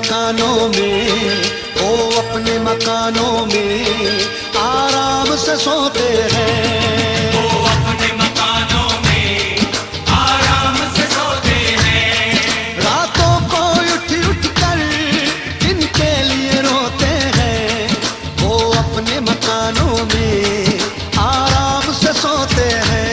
मकानों में, वो अपने मकानों में आराम से सोते हैं। वो अपने मकानों में आराम से सोते हैं। रातों को उठ उठ कर जिनके लिए रोते हैं, वो अपने मकानों में आराम से सोते हैं।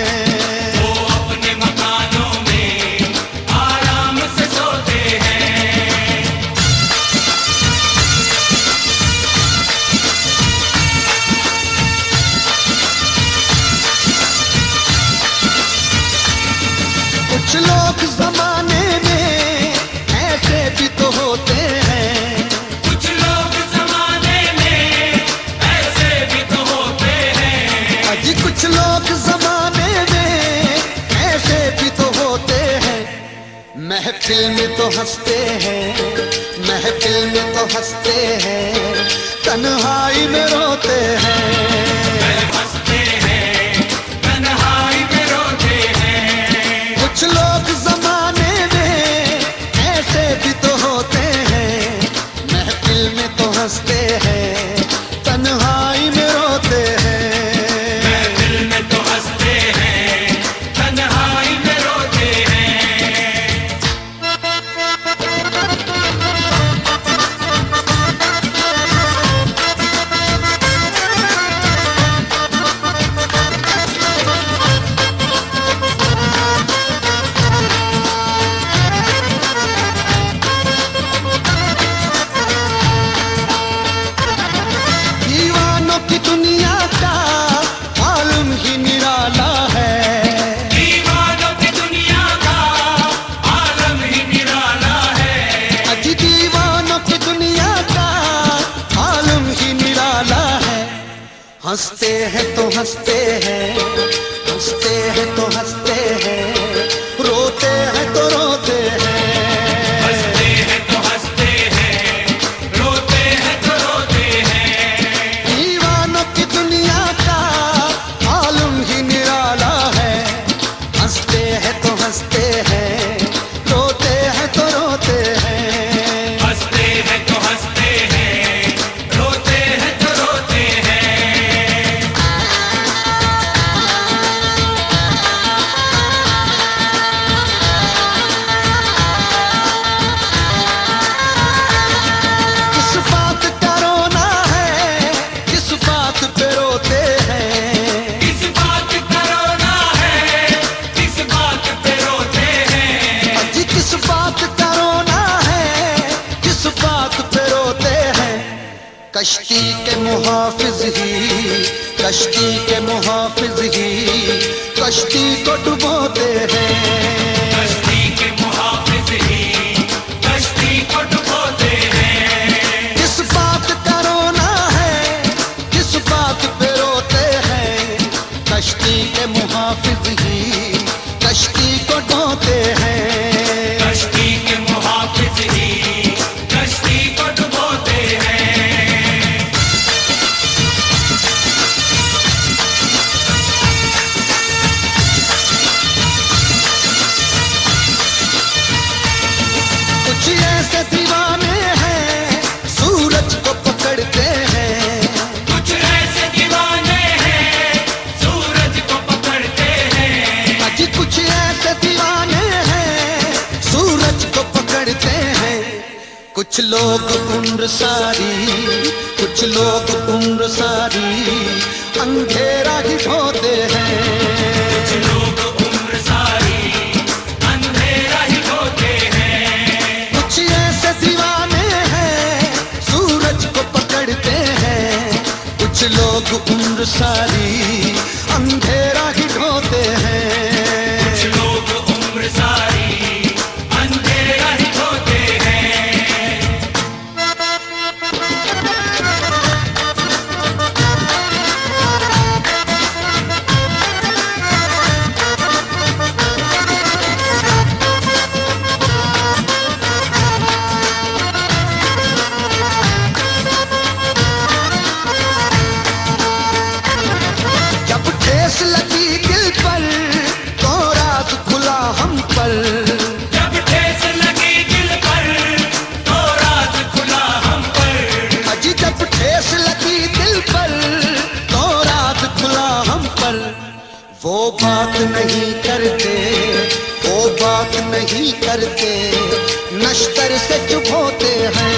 कुछ लोग जमाने में ऐसे भी तो होते हैं। कुछ लोग जमाने में ऐसे भी तो होते हैं। अजी कुछ लोग जमाने में ऐसे भी तो होते हैं। महफिल में तो हंसते हैं, महफिल में तो हंसते हैं, तन्हाई में रोते हैं। कुछ लोग जमाने में ऐसे भी तो होते हैं। महफिल में तो हंसते हैं, तन्हाई में रोते हैं। महफिल में तो हंसते हैं, तन्हाई में रोते हैं। की दुनिया का आलम ही निराला है। दीवानों की दुनिया का आलम ही निराला है। अजी दीवानों की दुनिया का आलम ही निराला है। हंसते हैं तो हंसते हैं, हंसते हैं तो हंसते हैं, रोते हैं तो रोते हैं। हंसते हैं तो हंसते हैं, रोते हैं तो रोते हैं। दीवानों की दुनिया का आलम ही निराला है। हंसते हैं तो हंसते हैं, रोते हैं तो रोते हैं। हंसते हैं तो हंसते हैं, रोते हैं तो रोते हैं। किस बात का रोना है, किस बात पे रोते हैं। किस बात का रोना है, किस बात पे रोते हैं। अजी किस बात का रोना है, किस बात पे रोते हैं। कश्ती के मुहाफिज ही, कश्ती के मुहाफिज ही कश्ती को डुबोते हैं। कश्ती के मुहाफिज ही कश्ती को डुबोते हैं। किस बात का रोना है, किस बात पे रोते हैं। कश्ती के मुहाफिज ही कश्ती को डुबोते हैं। कश्ती के मुहाफिज ही कश्ती को डुबोते हैं। कुछ ऐसे दीवाने हैं सूरज को पकड़ते हैं। कुछ ऐसे दीवाने हैं सूरज को पकड़ते हैं। अजी कुछ ऐसे दीवाने हैं सूरज को पकड़ते हैं। कुछ लोग उम्र सारी, कुछ लोग उम्र सारी अंधेरा ही ढोते हैं। कुछ लोग उम्र सारी अंधेरा ही ढोते हैं। कुछ ऐसे दीवाने हैं सूरज को पकड़ते हैं। कुछ लोग उम्र सारी अंधेरा ही ढोते हैं। कुछ लोग उम्र सारी अंधेरा ही ढोते हैं। जब ठेस लगे नहीं करते, नश्तर से चुप होते हैं।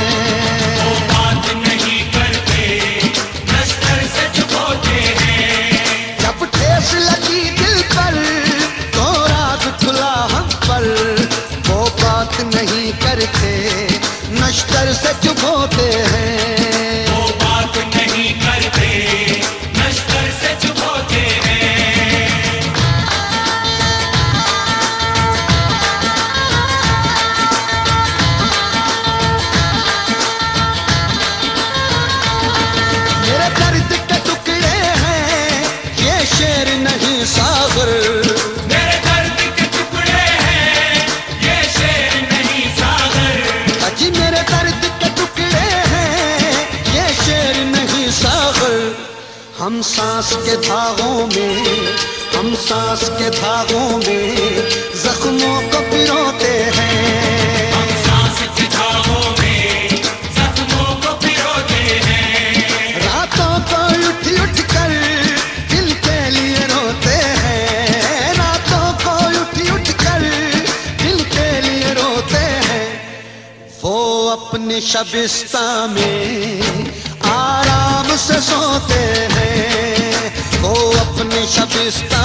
वो बात नहीं करते, नश्तर से चुप होते हैं। जब ठेस लगी दिल पर तो राज खुला हम पर, वो बात नहीं करते, नश्तर से चुप होते हैं। वो बात नहीं करते, नश्तर से चुप होते हैं। मेरे दर्द के टुकड़े हैं ये शेर नहीं सागर, मेरे दर्द के टुकड़े हैं ये शेर नहीं सागर। अजी मेरे दर्द के टुकड़े हैं ये शेर नहीं सागर। हम सांस के धागों में, हम सांस के धागों में जख्मों को पिरोते हैं। हम सांस के धागों में जख्मों को पिरोते हैं। रातों को उठ उठ कर दिल के लिए रोते हैं, रातों को उठ उठ कर दिल के लिए रोते हैं। वो अपने शबिस्ता में आराम से सोते हैं, वो अपने शबिस्ता